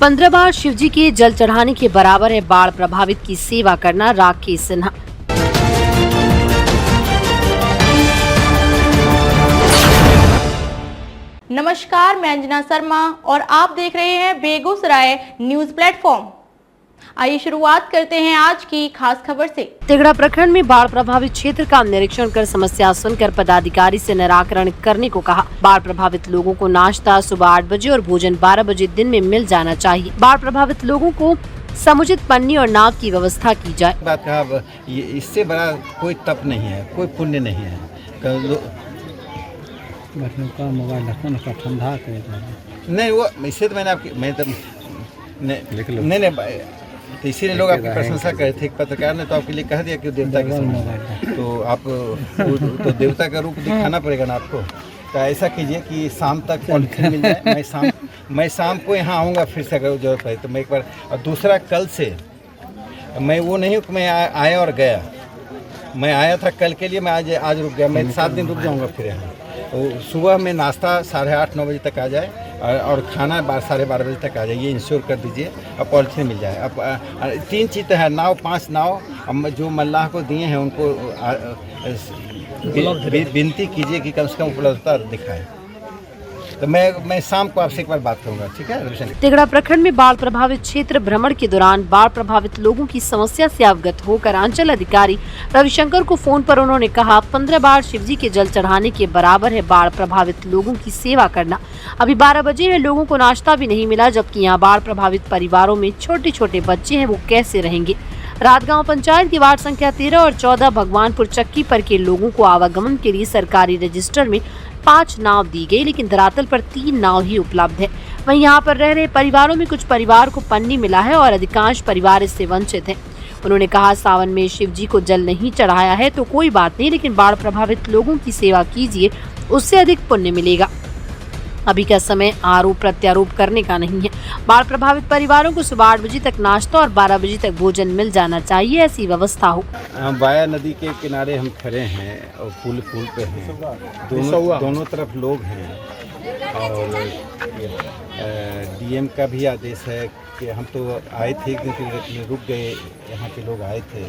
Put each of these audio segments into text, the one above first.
15 बार शिवजी के जल चढ़ाने के बराबर है बाढ़ प्रभावित की सेवा करना, राकेश सिन्हा। नमस्कार, मैं अंजना शर्मा और आप देख रहे हैं बेगूसराय न्यूज प्लेटफॉर्म। आइए शुरुआत करते हैं आज की खास खबर से। तिगड़ा प्रखंड में बाढ़ प्रभावित क्षेत्र का निरीक्षण कर समस्या सुनकर पदाधिकारी से निराकरण करने को कहा। बाढ़ प्रभावित लोगों को नाश्ता सुबह 8 बजे और भोजन 12 बजे दिन में मिल जाना चाहिए। बाढ़ प्रभावित लोगों को समुचित पन्नी और नाव की व्यवस्था की जाए। बात कहा, इससे बड़ा कोई तप नहीं है, कोई पुण्य नहीं है। ठंडा नहीं वो इससे तो मैं तो नहीं तो इसीलिए लोग आपकी प्रशंसा करे थे। एक पत्रकार ने तो आपके लिए कह दिया कि देवता के समान, तो आप तो देवता का रूप दिखाना पड़ेगा ना आपको। तो ऐसा कीजिए कि शाम तक पॉलिथीन मिल जाए। मैं शाम को यहाँ आऊँगा फिर से अगर जरूरत पड़े तो मैं एक बार। और दूसरा, कल से मैं वो नहीं हूँ कि मैं आया और गया। मैं आया था कल के लिए, मैं आज रुक गया। मैं 7 दिन रुक जाऊँगा फिर यहाँ। सुबह में नाश्ता 8:30-9 बजे तक आ जाए और खाना 12-12:30 बजे तक आ जाए, ये इंश्योर कर दीजिए। अब पॉलिथीन मिल जाए। अब 3 चीज़ है, नाव 5 नाव जो मल्लाह को दिए हैं उनको विनती कीजिए कि कम से कम उपलब्धता दिखाए। तो मैं शाम को आपसे एक बार बात करूंगा, ठीक है। तिगड़ा प्रखंड में बाढ़ प्रभावित क्षेत्र भ्रमण के दौरान बाढ़ प्रभावित लोगों की समस्या से अवगत होकर अंचल अधिकारी रविशंकर को फोन पर उन्होंने कहा, 15 बार शिवजी के जल चढ़ाने के बराबर है बाढ़ प्रभावित लोगों की सेवा करना। अभी 12 बजे है, लोगों को नाश्ता भी नहीं मिला, जबकि यहाँ बाढ़ प्रभावित परिवारों में छोटे छोटे बच्चे हैं, वो कैसे रहेंगे। रातगांव पंचायत की वार्ड संख्या 13 और 14 भगवानपुर चक्की पर के लोगों को आवागमन के लिए सरकारी रजिस्टर में 5 नाव दी गई, लेकिन धरातल पर 3 नाव ही उपलब्ध है। वहीं यहाँ पर रह रहे परिवारों में कुछ परिवार को पन्नी मिला है और अधिकांश परिवार इससे वंचित हैं। उन्होंने कहा, सावन में शिव जी को जल नहीं चढ़ाया है तो कोई बात नहीं, लेकिन बाढ़ प्रभावित लोगों की सेवा कीजिए, उससे अधिक पुण्य मिलेगा। अभी का समय आरोप प्रत्यारोप करने का नहीं है। बाढ़ प्रभावित परिवारों को सुबह 8 बजे तक नाश्ता और 12 बजे तक भोजन मिल जाना चाहिए, ऐसी व्यवस्था हो। वाया नदी के किनारे हम खड़े हैं और पुल पे हैं, दोनों तरफ लोग हैं। और डीएम का भी आदेश है कि हम तो आए थे, एक दिन रुक गए, यहाँ के लोग आए थे।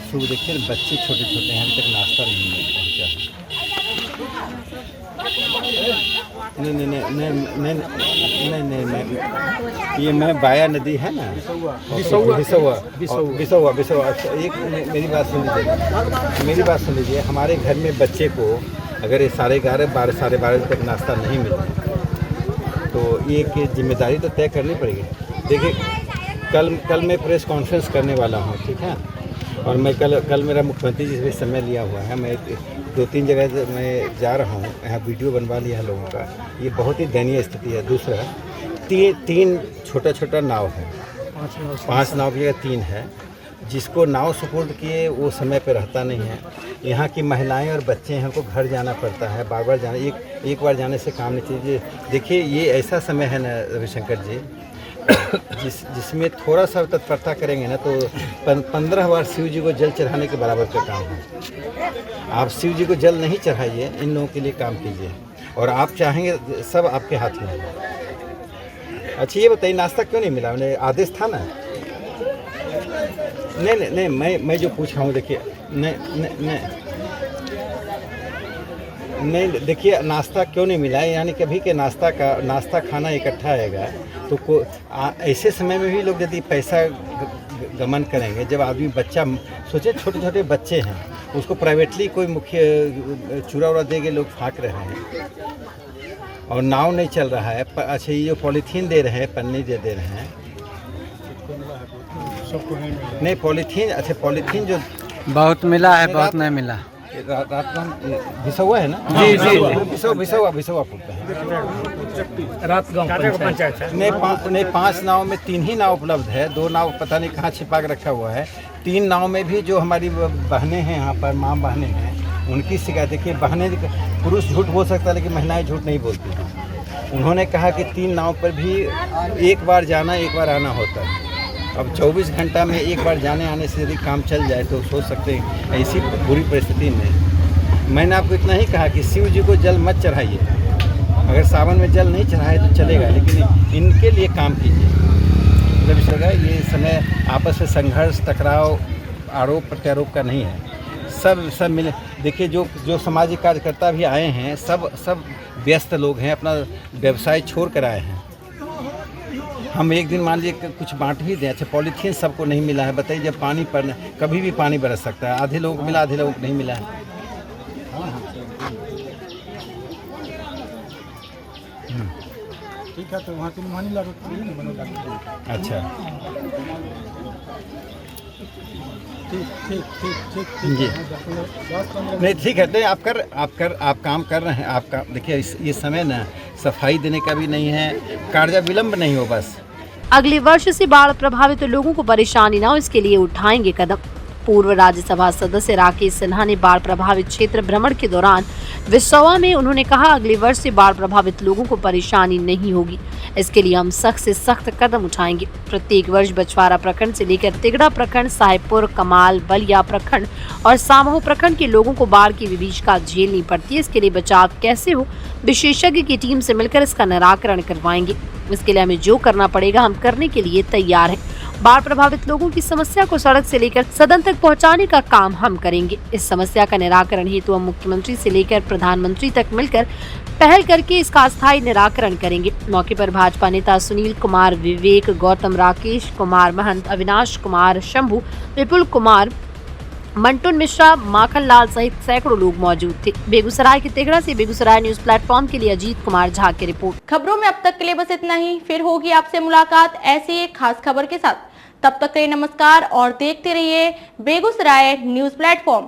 सुबह देखिए बच्चे छोटे छोटे हैं, अभी तक नाश्ता नहीं पहुँचा। नहीं, ये मैं वाया नदी है ना, बिसौआ। एक मेरी बात सुन लीजिए। हमारे घर में बच्चे को अगर 11:30 साढ़े 12 तक नाश्ता नहीं मिला तो ये जिम्मेदारी तो तय करनी पड़ेगी। देखिए, कल मैं प्रेस कॉन्फ्रेंस करने वाला हूँ, ठीक है। और मैं कल मेरा मुख्यमंत्री जी से समय लिया हुआ है। मैं 2-3 जगह मैं जा रहा हूँ, यहाँ वीडियो बनवा लिया है लोगों का। ये बहुत ही दयनीय स्थिति है। दूसरा, 3 छोटा नाव है, 5 नाव की जगह 3 है। जिसको नाव सुपुर्द किए वो समय पे रहता नहीं है। यहाँ की महिलाएं और बच्चे हैं, उनको घर जाना पड़ता है, बार जाना। एक बार जाने से काम नहीं चाहिए। देखिए, ये ऐसा समय है ना रविशंकर जी, जिसमें थोड़ा सा तत्परता करेंगे ना तो 15 बार शिव जी को जल चढ़ाने के बराबर का काम है। आप शिव जी को जल नहीं चढ़ाइए, इन लोगों के लिए काम कीजिए और आप चाहेंगे सब आपके हाथ में है। अच्छा, ये बताइए, नाश्ता क्यों नहीं मिला? मैंने आदेश था ना। नहीं, मैं जो पूछ रहा हूँ, देखिए, नहीं देखिए, नाश्ता क्यों नहीं मिला है? यानी कभी के नाश्ता खाना इकट्ठा आएगा तो ऐसे समय में भी लोग यदि पैसा गमन करेंगे, जब आदमी बच्चा सोचे, छोटे छोटे बच्चे हैं, उसको प्राइवेटली कोई मुख्य चूरा देके लोग फाँक रहे हैं और नाव नहीं चल रहा है। अच्छा, ये जो पॉलीथीन दे रहे हैं, पन्नी दे रहे हैं, नहीं पॉलीथीन। अच्छा, पॉलीथीन जो बहुत मिला है, बहुत नहीं मिला। रात में बिसौआ है ना? जी, बिसौआ पुलता है, रातगांव पंचायत। नहीं, 5 नाव में 3 ही नाव उपलब्ध है। 2 नाव पता नहीं कहाँ छिपा के रखा हुआ है। 3 नाव में भी जो हमारी बहनें हैं, यहाँ पर माँ बहनें हैं, उनकी शिकायत। देखिए, बहनें, पुरुष झूठ बोल सकता है लेकिन महिलाएं झूठ नहीं बोलती। उन्होंने कहा कि 3 नाव पर भी एक बार जाना एक बार आना होता है। अब 24 घंटा में एक बार जाने आने से यदि काम चल जाए तो सोच सकते हैं ऐसी बुरी परिस्थिति में। मैंने आपको इतना ही कहा कि शिव जी को जल मत चढ़ाइए। अगर सावन में जल नहीं चढ़ाए तो चलेगा, लेकिन इनके लिए काम कीजिए। मतलब इस जगह ये समय आपस में संघर्ष, टकराव, आरोप प्रत्यारोप का नहीं है। सब मिले। देखिए जो सामाजिक कार्यकर्ता भी आए हैं, सब व्यस्त लोग हैं, अपना व्यवसाय छोड़ कर आए हैं। हम एक दिन मान लीजिए कुछ बांट भी दें, अच्छा पॉलीथीन सबको नहीं मिला है, बताइए जब पानी पर कभी भी पानी बरस सकता है, आधे लोगों को मिला, आधे लोगों को नहीं मिला है। ठीक है, तो वहाँ तिलमानी लागत। अच्छा, ठीक जी नहीं ठीक है, नहीं आप काम कर रहे हैं। आपका देखिए ये समय ना सफाई देने का भी नहीं है, कार्य विलम्ब नहीं हो बस। अगले वर्ष से बाढ़ प्रभावित लोगों को परेशानी न हो, इसके लिए उठाएंगे कदम। पूर्व राज्यसभा सदस्य राकेश सिन्हा ने बाढ़ प्रभावित क्षेत्र भ्रमण के दौरान विसौवा में उन्होंने कहा, अगले वर्ष से बाढ़ प्रभावित लोगों को परेशानी नहीं होगी, इसके लिए हम सख्त से सख्त कदम उठाएंगे। प्रत्येक वर्ष बछवाड़ा प्रखंड से लेकर तिगड़ा प्रखंड, साहेबपुर, कमाल, बलिया प्रखंड और सामहो प्रखंड के लोगों को बाढ़ की विभीषिका झेलनी पड़ती है। इसके लिए बचाव कैसे हो, विशेषज्ञ की टीम से मिलकर इसका निराकरण करवाएंगे। इसके लिए हमें जो करना पड़ेगा हम करने के लिए तैयार हैं। बाढ़ प्रभावित लोगों की समस्या को सड़क से लेकर सदन तक पहुंचाने का काम हम करेंगे। इस समस्या का निराकरण हेतु हम मुख्यमंत्री से लेकर प्रधानमंत्री तक मिलकर पहल करके इसका अस्थायी निराकरण करेंगे। मौके पर भाजपा नेता सुनील कुमार, विवेक गौतम, राकेश कुमार महंत, अविनाश कुमार, शंभू, विपुल कुमार, मंटून मिश्रा, माखन लाल सहित सैकड़ों लोग मौजूद थे। बेगूसराय के तिगड़ा से बेगूसराय न्यूज प्लेटफॉर्म के लिए अजीत कुमार झा की रिपोर्ट। खबरों में अब तक के लिए बस इतना ही। फिर होगी आपसे मुलाकात ऐसी एक खास खबर के साथ। तब तक के लिए नमस्कार और देखते रहिए बेगूसराय न्यूज प्लेटफॉर्म।